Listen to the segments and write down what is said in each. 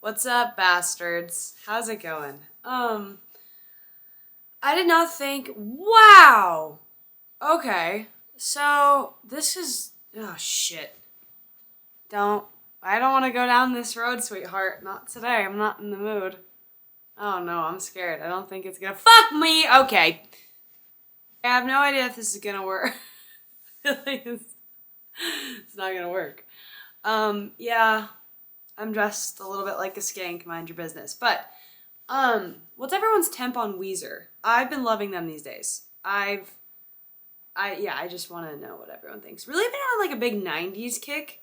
What's up, bastards? How's it going? I did not think, wow! Okay, so this is, oh shit. I don't want to go down this road, sweetheart. Not today, I'm not in the mood. Oh no, I'm scared. I don't think it's gonna fuck me! Okay. I have no idea if this is gonna work. It's not gonna work. Yeah. I'm dressed a little bit like a skank, mind your business. But, what's everyone's temp on Weezer? I've been loving them these days. I just want to know what everyone thinks. Really been on like a big 90s kick.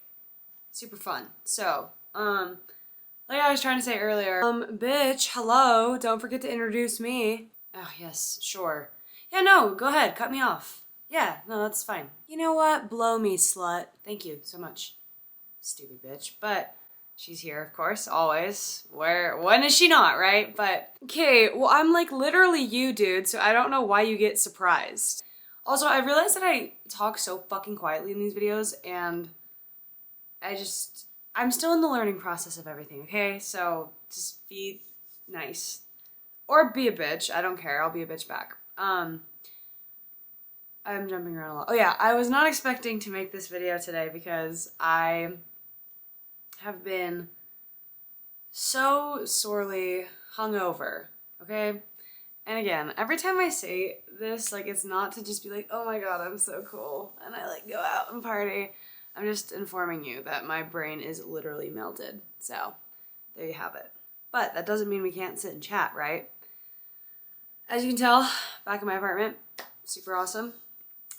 Super fun. So, like I was trying to say earlier, bitch, hello, don't forget to introduce me. Oh, yes, sure. Yeah, no, go ahead, cut me off. Yeah, no, that's fine. You know what? Blow me, slut. Thank you so much. Stupid bitch. But she's here, of course, always. When is she not, right? But, okay, well, I'm like literally you, dude, so I don't know why you get surprised. Also, I realized that I talk so fucking quietly in these videos, and I'm still in the learning process of everything, okay? So, just be nice. Or be a bitch, I don't care, I'll be a bitch back. I'm jumping around a lot. Oh yeah, I was not expecting to make this video today because I have been so sorely hungover, okay? And again, every time I say this, like, it's not to just be like, oh my god, I'm so cool, and I, like, go out and party. I'm just informing you that my brain is literally melted. So, there you have it. But that doesn't mean we can't sit and chat, right? As you can tell, back in my apartment, super awesome.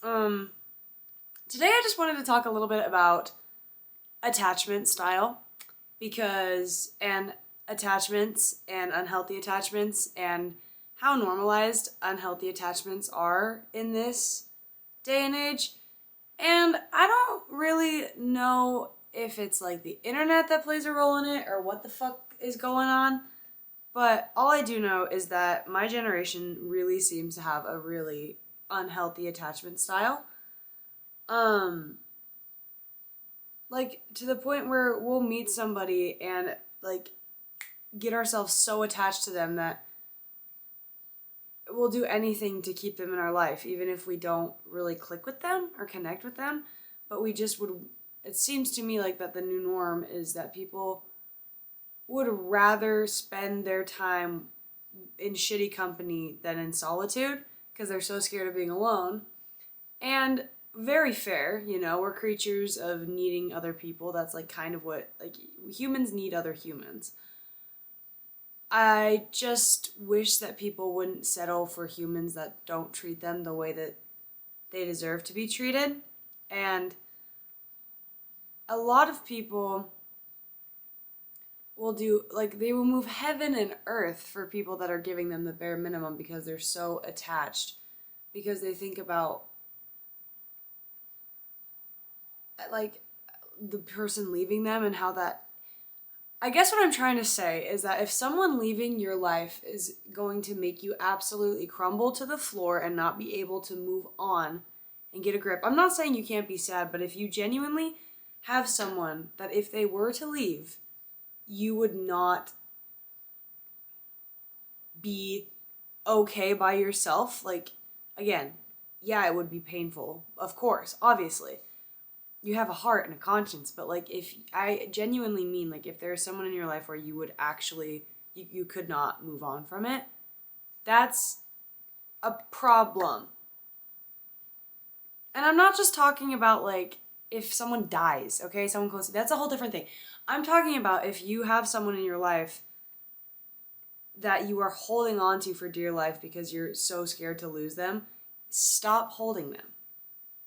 Today I just wanted to talk a little bit about attachment style, and attachments and unhealthy attachments and how normalized unhealthy attachments are in this day and age. And I don't really know if it's like the internet that plays a role in it or what the fuck is going on, but all I do know is that my generation really seems to have a really unhealthy attachment style. Like, to the point where we'll meet somebody and, like, get ourselves so attached to them that we'll do anything to keep them in our life, even if we don't really click with them or connect with them. But we just would, it seems to me like that the new norm is that people would rather spend their time in shitty company than in solitude because they're so scared of being alone. And very fair, you know, we're creatures of needing other people. That's like kind of what, like, humans need other humans. I just wish that people wouldn't settle for humans that don't treat them the way that they deserve to be treated. And a lot of people will do, like, they will move heaven and earth for people that are giving them the bare minimum because they're so attached, because they think about, like, the person leaving them and how that, I guess what I'm trying to say is that if someone leaving your life is going to make you absolutely crumble to the floor and not be able to move on and get a grip, I'm not saying you can't be sad, but if you genuinely have someone that if they were to leave, you would not be okay by yourself, like, again, yeah, it would be painful, of course, obviously. You have a heart and a conscience, but, like, if I genuinely mean, like, if there's someone in your life where you would actually, you could not move on from it, that's a problem. And I'm not just talking about, like, if someone dies, okay, someone close, that's a whole different thing. I'm talking about if you have someone in your life that you are holding on to for dear life because you're so scared to lose them, stop holding them.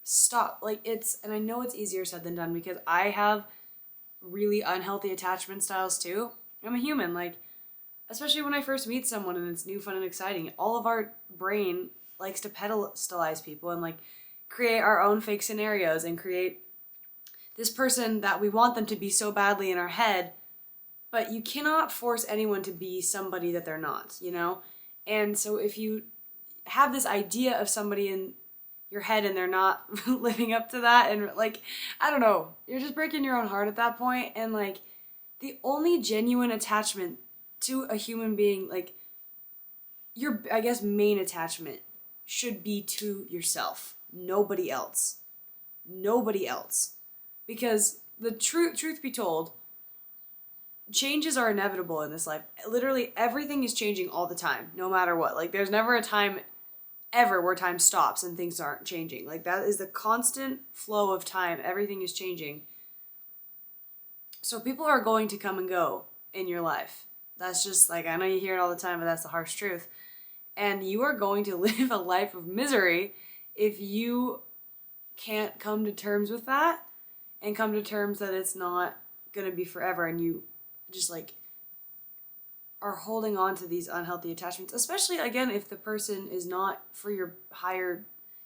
Stop. Like, it's, and I know it's easier said than done because I have really unhealthy attachment styles too. I'm a human, like, especially when I first meet someone and it's new, fun, and exciting. All of our brain likes to pedestalize people and, like, create our own fake scenarios and create this person that we want them to be so badly in our head, but you cannot force anyone to be somebody that they're not, you know? And so if you have this idea of somebody in your head and they're not living up to that, and, like, I don't know, you're just breaking your own heart at that point, and, like, the only genuine attachment to a human being, like, your, I guess, main attachment should be to yourself. Nobody else. Nobody else. Because the truth be told, changes are inevitable in this life. Literally everything is changing all the time, no matter what. Like, there's never a time ever where time stops and things aren't changing. Like, that is the constant flow of time. Everything is changing. So people are going to come and go in your life. That's just, like, I know you hear it all the time, but that's the harsh truth. And you are going to live a life of misery if you can't come to terms with that and come to terms that it's not going to be forever, and you just, like, are holding on to these unhealthy attachments, especially, again, if the person is not for your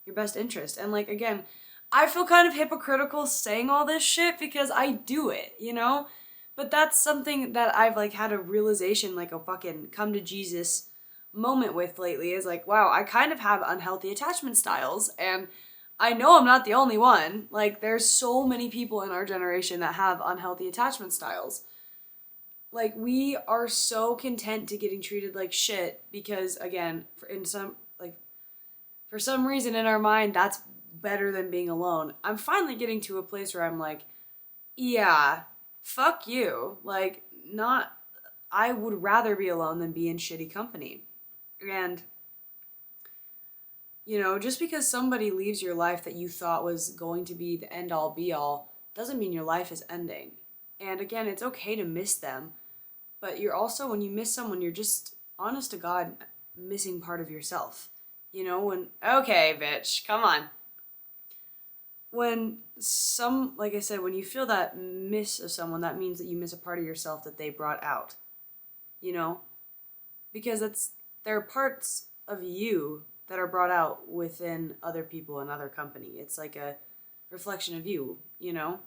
best interest. And, like, again, I feel kind of hypocritical saying all this shit because I do it, you know? But that's something that I've, like, had a realization, like, a fucking come to Jesus moment with lately, is like, wow, I kind of have unhealthy attachment styles, and I know I'm not the only one. Like, there's so many people in our generation that have unhealthy attachment styles. Like, we are so content to getting treated like shit because, again, for some reason in our mind, that's better than being alone. I'm finally getting to a place where I'm like, yeah, fuck you. Like, I would rather be alone than be in shitty company. And, you know, just because somebody leaves your life that you thought was going to be the end all be all doesn't mean your life is ending. And again, it's okay to miss them, but you're also, when you miss someone, you're just, honest to God, missing part of yourself. You know, okay, bitch, come on. Like I said, when you feel that miss of someone, that means that you miss a part of yourself that they brought out. You know? Because there are parts of you that are brought out within other people and other company. It's like a reflection of you, you know?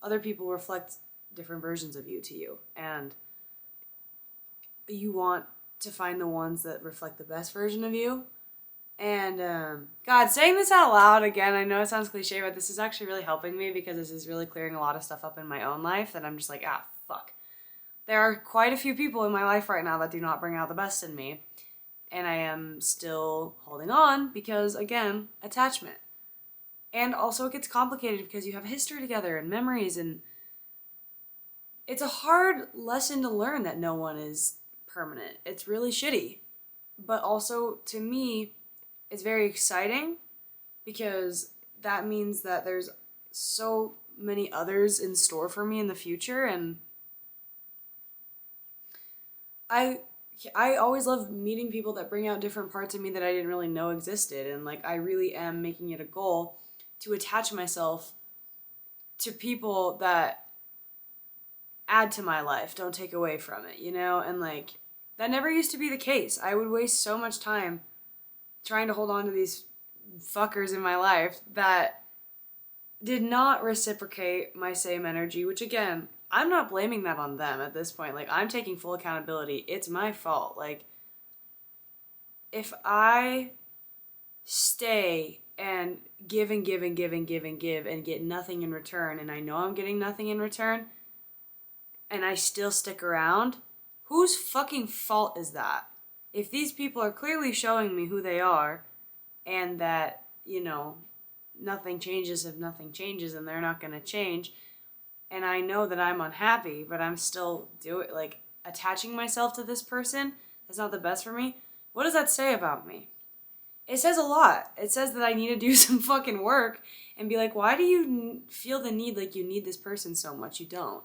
Other people reflect different versions of you to you, and you want to find the ones that reflect the best version of you. And, God, saying this out loud again, I know it sounds cliche, but this is actually really helping me because this is really clearing a lot of stuff up in my own life that I'm just like, fuck. There are quite a few people in my life right now that do not bring out the best in me. And I am still holding on because, again, attachment. And also it gets complicated because you have history together and memories, and it's a hard lesson to learn that no one is permanent. It's really shitty. But also, to me, it's very exciting because that means that there's so many others in store for me in the future, and I always love meeting people that bring out different parts of me that I didn't really know existed, and, like, I really am making it a goal to attach myself to people that add to my life, don't take away from it, you know? And, like, that never used to be the case. I would waste so much time trying to hold on to these fuckers in my life that did not reciprocate my same energy, which, again, I'm not blaming that on them at this point. Like, I'm taking full accountability. It's my fault. Like, if I stay and give and give and give and give and give and get nothing in return, and I know I'm getting nothing in return, and I still stick around, whose fucking fault is that? If these people are clearly showing me who they are, and that, you know, nothing changes if nothing changes, and they're not going to change, and I know that I'm unhappy, but I'm still attaching myself to this person that's not the best for me, what does that say about me? It says a lot. It says that I need to do some fucking work and be like, why do you feel the need like you need this person so much? You don't.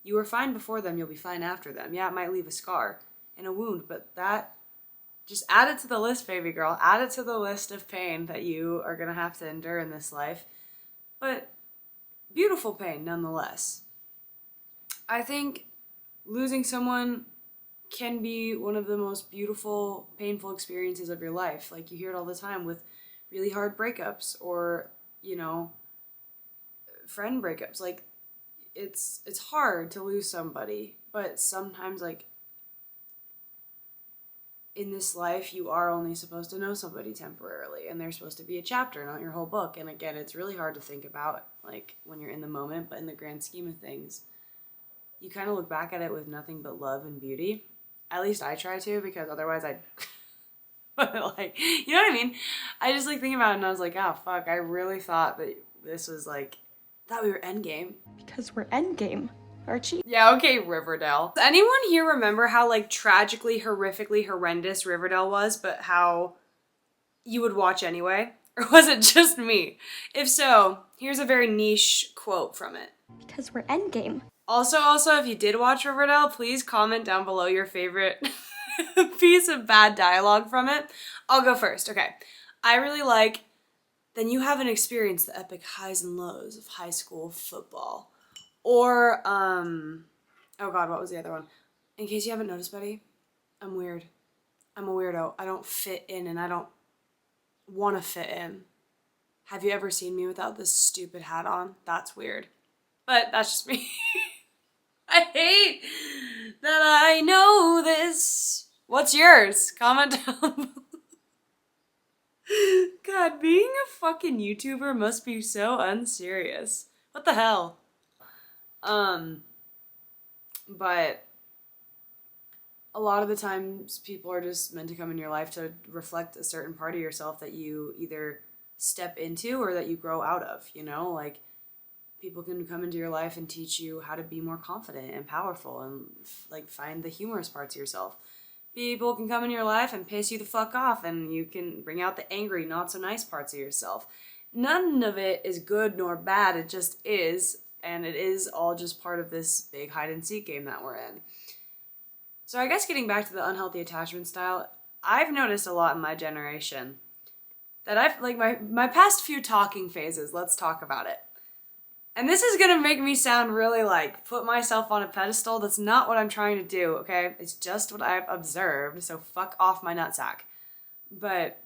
You were fine before them, you'll be fine after them. Yeah, it might leave a scar and a wound, but that, just add it to the list, baby girl. Add it to the list of pain that you are going to have to endure in this life. But beautiful pain, nonetheless. I think losing someone can be one of the most beautiful, painful experiences of your life. Like, you hear it all the time with really hard breakups or, you know, friend breakups. Like, it's hard to lose somebody, but sometimes, like, in this life, you are only supposed to know somebody temporarily, and they're supposed to be a chapter, not your whole book. And again, it's really hard to think about, like, when you're in the moment, but in the grand scheme of things, you kind of look back at it with nothing but love and beauty. At least I try to, because otherwise I'd... But like, you know what I mean? I just like think about it and I was like, oh fuck, I really thought that this was like, thought we were endgame. Because we're endgame, Archie. Yeah, okay, Riverdale. Does anyone here remember how like tragically, horrifically horrendous Riverdale was, but how you would watch anyway? Or was it just me? If so, here's a very niche quote from it. Because we're endgame. Also, if you did watch Riverdale, please comment down below your favorite piece of bad dialogue from it. I'll go first. Okay. I really like, then you haven't experienced the epic highs and lows of high school football. Or, oh god, what was the other one? In case you haven't noticed, buddy, I'm weird. I'm a weirdo. I don't fit in and I don't want to fit in. Have you ever seen me without this stupid hat on? That's weird. But that's just me. I hate that I know this. What's yours? Comment down below. God, being a fucking YouTuber must be so unserious. What the hell? But a lot of the times people are just meant to come in your life to reflect a certain part of yourself that you either step into or that you grow out of, you know? Like, people can come into your life and teach you how to be more confident and powerful and like find the humorous parts of yourself. People can come in your life and piss you the fuck off and you can bring out the angry, not so nice parts of yourself. None of it is good nor bad, it just is, and it is all just part of this big hide and seek game that we're in. So I guess getting back to the unhealthy attachment style, I've noticed a lot in my generation that I've, like my past few talking phases, let's talk about it. And this is gonna make me sound really like, put myself on a pedestal. That's not what I'm trying to do, okay? It's just what I've observed, so fuck off my nutsack. But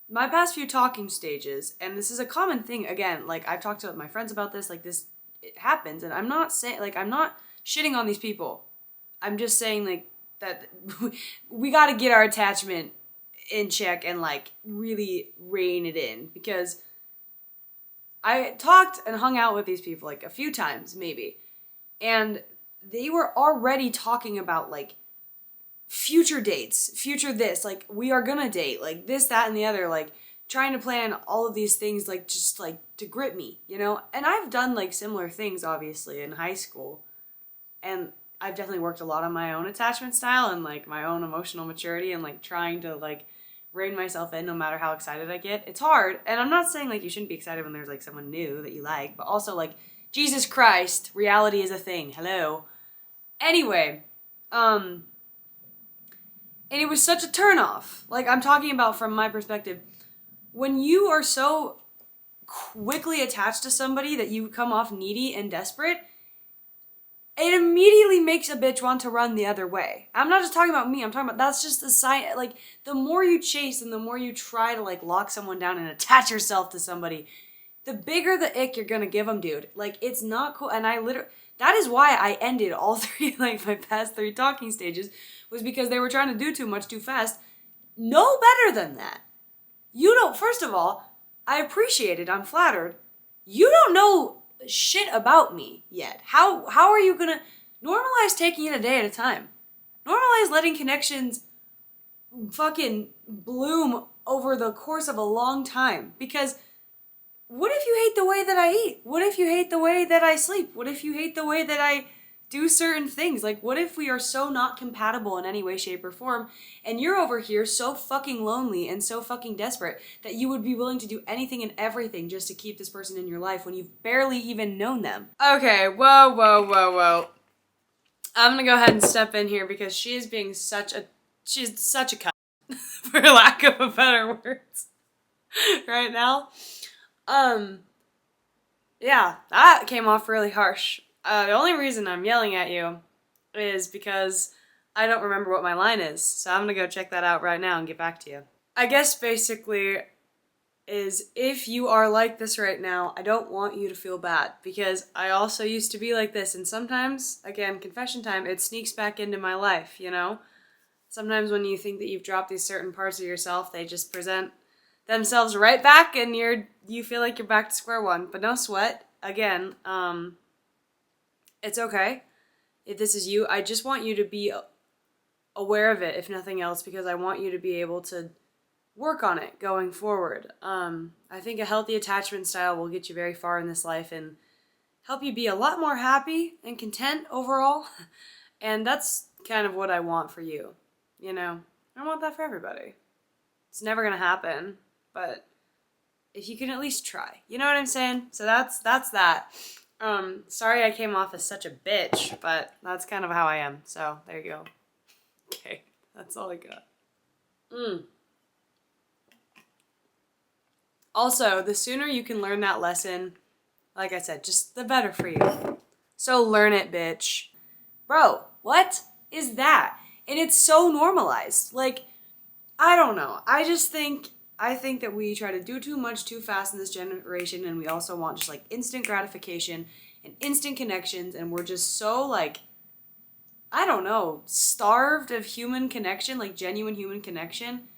my past few talking stages, and this is a common thing, again, like I've talked to my friends about this, like this, it happens, and I'm not saying, like I'm not shitting on these people. I'm just saying like that we gotta get our attachment in check and like really rein it in, because I talked and hung out with these people like a few times maybe, and they were already talking about like future dates, future this, like we are gonna date, like this, that, and the other, like trying to plan all of these things like just like to grip me, you know? And I've done like similar things obviously in high school, and I've definitely worked a lot on my own attachment style and like my own emotional maturity and like trying to like rein myself in no matter how excited I get. It's hard, and I'm not saying like you shouldn't be excited when there's like someone new that you like, but also like Jesus Christ, reality is a thing. Hello. Anyway, and it was such a turnoff. Like I'm talking about from my perspective, when you are so quickly attached to somebody that you come off needy and desperate, it immediately makes a bitch want to run the other way. I'm not just talking about me, I'm talking about, that's just the sign, like, the more you chase and the more you try to, like, lock someone down and attach yourself to somebody, the bigger the ick you're gonna give them, dude. Like, it's not cool, and that is why I ended all three, like, my past 3 talking stages, was because they were trying to do too much too fast. No better than that. You don't, first of all, I appreciate it, I'm flattered. You don't know shit about me yet. How are you gonna normalize taking it a day at a time? Normalize letting connections fucking bloom over the course of a long time. Because what if you hate the way that I eat? What if you hate the way that I sleep? What if you hate the way that I do certain things? Like, what if we are so not compatible in any way, shape, or form, and you're over here so fucking lonely and so fucking desperate that you would be willing to do anything and everything just to keep this person in your life when you've barely even known them? Okay, whoa. I'm gonna go ahead and step in here because she's such a cunt, for lack of a better words, right now. Yeah, that came off really harsh. The only reason I'm yelling at you is because I don't remember what my line is, so I'm gonna go check that out right now and get back to you. I guess basically is, if you are like this right now, I don't want you to feel bad, because I also used to be like this, and sometimes, again, confession time, it sneaks back into my life, you know? Sometimes when you think that you've dropped these certain parts of yourself, they just present themselves right back, and you feel like you're back to square one, but no sweat. Again, It's okay. If this is you, I just want you to be aware of it, if nothing else, because I want you to be able to work on it going forward. I think a healthy attachment style will get you very far in this life and help you be a lot more happy and content overall. And that's kind of what I want for you. You know, I want that for everybody. It's never gonna happen, but if you can at least try. You know what I'm saying? So that's that. Sorry I came off as such a bitch, but that's kind of how I am. So there you go. Okay, that's all I got. Also, the sooner you can learn that lesson, like I said, just the better for you. So learn it, bitch. Bro, what is that? And it's so normalized. Like, I don't know. I think that we try to do too much too fast in this generation, and we also want just like instant gratification and instant connections, and we're just so like, I don't know, starved of human connection, like genuine human connection.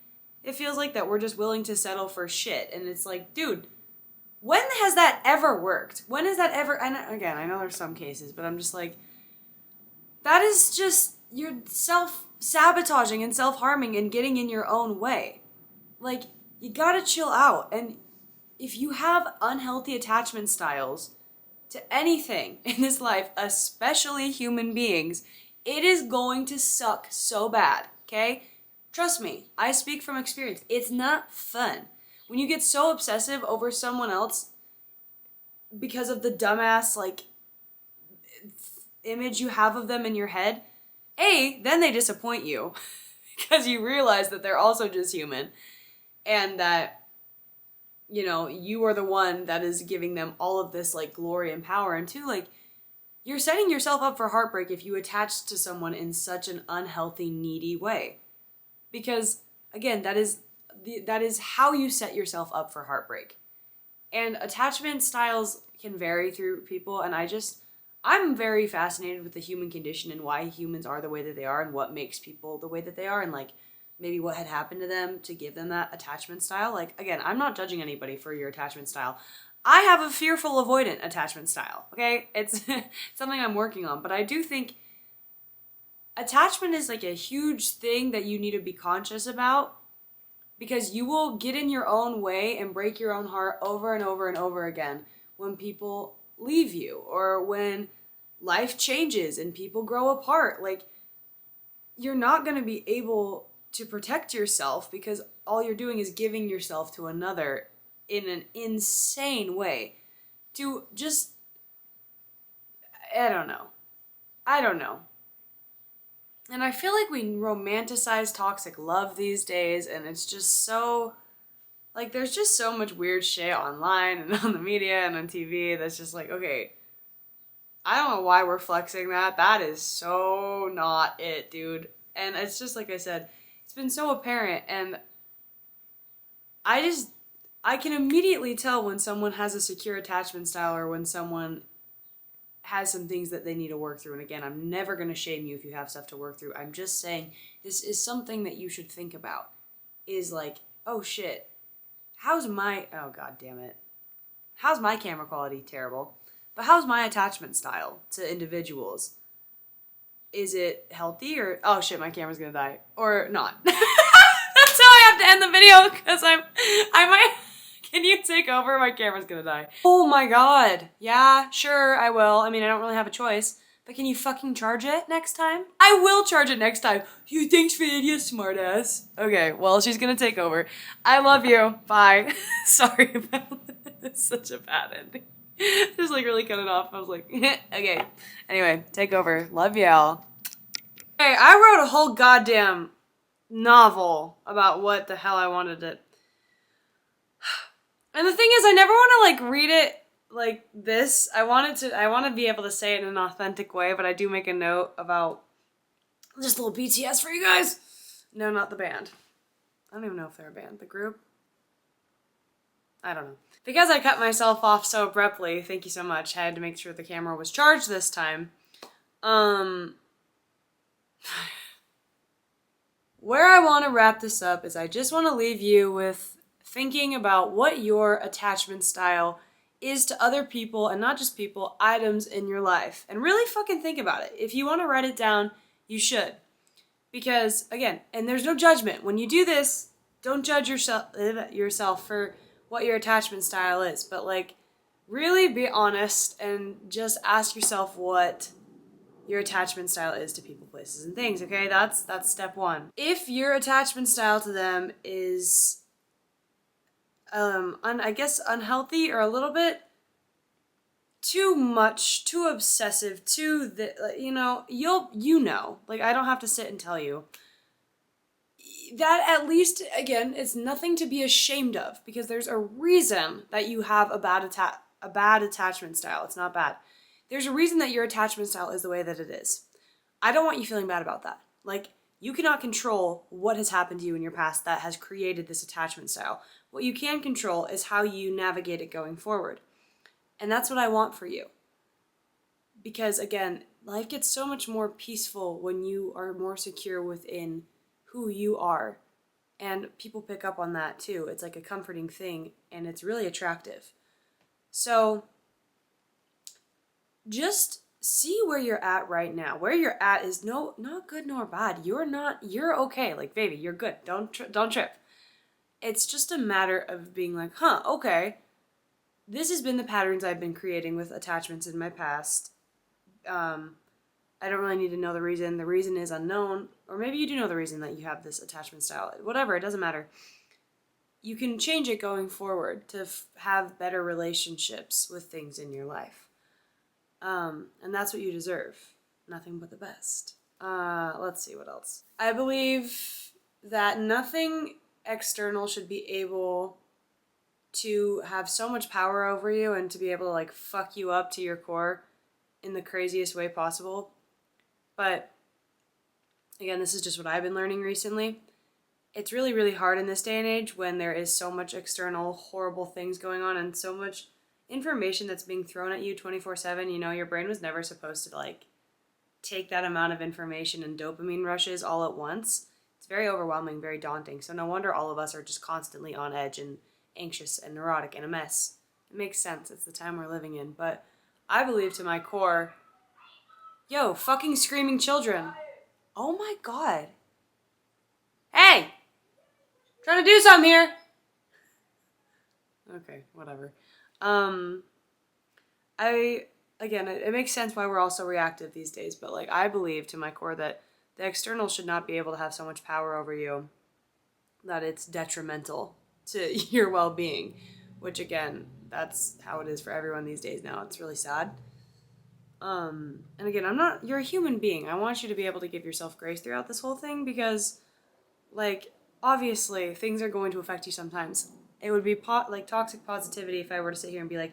It feels like that we're just willing to settle for shit, and it's like, dude, when has that ever worked? When has that ever, and again, I know there's some cases, but I'm just like, that is just, you're self-sabotaging and self-harming and getting in your own way. Like, you gotta chill out. And if you have unhealthy attachment styles to anything in this life, especially human beings, it is going to suck so bad, okay? Trust me, I speak from experience. It's not fun. When you get so obsessive over someone else because of the dumbass, like, image you have of them in your head, then they disappoint you because you realize that they're also just human and that, you know, you are the one that is giving them all of this, like, glory and power. And two, like, you're setting yourself up for heartbreak if you attach to someone in such an unhealthy, needy way. Because, again, that is how you set yourself up for heartbreak. And attachment styles can vary through people, and I'm very fascinated with the human condition and why humans are the way that they are and what makes people the way that they are, and like maybe what had happened to them to give them that attachment style. Like, again, I'm not judging anybody for your attachment style. I have a fearful avoidant attachment style, okay? It's something I'm working on, but I do think attachment is like a huge thing that you need to be conscious about, because you will get in your own way and break your own heart over and over and over again when people leave you or when life changes and people grow apart. Like, you're not going to be able to protect yourself because all you're doing is giving yourself to another in an insane way to just, I don't know. And I feel like we romanticize toxic love these days, and it's just so, like, there's just so much weird shit online and on the media and on TV that's just like, okay, I don't know why we're flexing that. That is so not it, dude. And it's just, like I said, it's been so apparent, and I can immediately tell when someone has a secure attachment style or when someone has some things that they need to work through. And again, I'm never going to shame you if you have stuff to work through. I'm just saying this is something that you should think about, is like, oh shit, oh god damn it, how's my camera quality? Terrible. But how's my attachment style to individuals? Is it healthy, or oh shit, my camera's gonna die, or not? That's how I have to end the video, because I might. Can you take over? My camera's gonna die. Oh my god. Yeah, sure, I will. I mean, I don't really have a choice. But can you fucking charge it next time? I will charge it next time. You thanks for the idea, smartass. Okay, well, she's gonna take over. I love you. Bye. Sorry about that. It's such a bad ending. Just like really cut it off. I was like, okay. Anyway, take over. Love y'all. Hey, I wrote a whole goddamn novel about what the hell I wanted to. And the thing is, I never want to, like, read it like this. I want to be able to say it in an authentic way, but I do make a note about just a little BTS for you guys. No, not the band. I don't even know if they're a band. The group? I don't know. Because I cut myself off so abruptly, thank you so much, I had to make sure the camera was charged this time. Where I want to wrap this up is I just want to leave you with thinking about what your attachment style is to other people, and not just people, items in your life. And really fucking think about it. If you want to write it down, you should. Because, again, and there's no judgment. When you do this, don't judge yourself for what your attachment style is. But, like, really be honest and just ask yourself what your attachment style is to people, places, and things, okay? That's step one. If your attachment style to them is I guess unhealthy or a little bit too much, too obsessive, like I don't have to sit and tell you. That at least, again, it's nothing to be ashamed of, because there's a reason that you have a bad attachment style. It's not bad. There's a reason that your attachment style is the way that it is. I don't want you feeling bad about that. Like, you cannot control what has happened to you in your past that has created this attachment style. What you can control is how you navigate it going forward. And that's what I want for you. Because, again, life gets so much more peaceful when you are more secure within who you are. And people pick up on that too. It's like a comforting thing, and it's really attractive. So, just see where you're at right now. Where you're at is not good nor bad. You're okay. Like, baby, you're good. Don't trip. It's just a matter of being like, okay, this has been the patterns I've been creating with attachments in my past. I don't really need to know the reason. The reason is unknown. Or maybe you do know the reason that you have this attachment style. Whatever, it doesn't matter. You can change it going forward to have better relationships with things in your life. And that's what you deserve. Nothing but the best. Let's see what else. I believe that nothing external should be able to have so much power over you and to be able to, like, fuck you up to your core in the craziest way possible. But, again, this is just what I've been learning recently. It's really, really hard in this day and age when there is so much external horrible things going on and so much information that's being thrown at you 24/7. You know, your brain was never supposed to, like, take that amount of information and dopamine rushes all at once. It's very overwhelming, very daunting. So no wonder all of us are just constantly on edge and anxious and neurotic and a mess. It makes sense. It's the time we're living in. But I believe to my core, yo, fucking screaming children. Oh my God. Hey! Trying to do something here. Okay, whatever. It makes sense why we're all so reactive these days, but, like, I believe to my core that the external should not be able to have so much power over you that it's detrimental to your well-being, which, again, that's how it is for everyone these days now. It's really sad. And again, you're a human being. I want you to be able to give yourself grace throughout this whole thing because, like, obviously things are going to affect you sometimes. It would be like toxic positivity if I were to sit here and be like,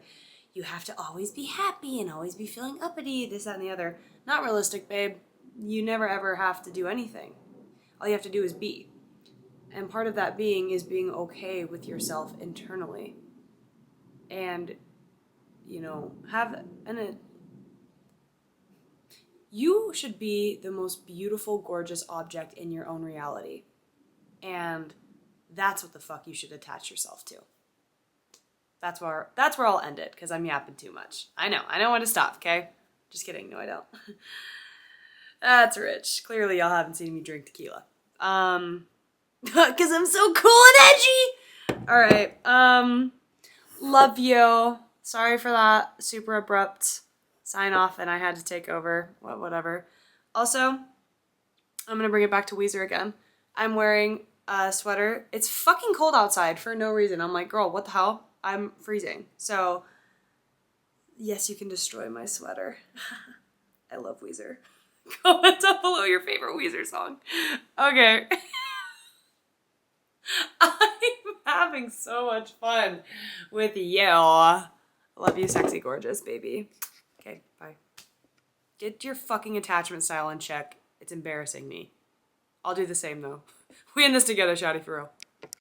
you have to always be happy and always be feeling uppity, this, that, and the other. Not realistic, babe. You never ever have to do anything. All you have to do is be. And part of that being is being okay with yourself internally. And, you know, you should be the most beautiful, gorgeous object in your own reality. And that's what the fuck you should attach yourself to. That's where I'll end it, because I'm yapping too much. I know when to stop, okay? Just kidding, no I don't. That's rich. Clearly y'all haven't seen me drink tequila. Because I'm so cool and edgy! Alright, love you. Sorry for that super abrupt sign off and I had to take over. Whatever. Also, I'm gonna bring it back to Weezer again. I'm wearing a sweater. It's fucking cold outside for no reason. I'm like, girl, what the hell? I'm freezing. So, yes, you can destroy my sweater. I love Weezer. Comment down below your favorite Weezer song. Okay. I'm having so much fun with you. Love you, sexy, gorgeous, baby. Okay, bye. Get your fucking attachment style in check. It's embarrassing me. I'll do the same, though. We in this together, shawty, for real.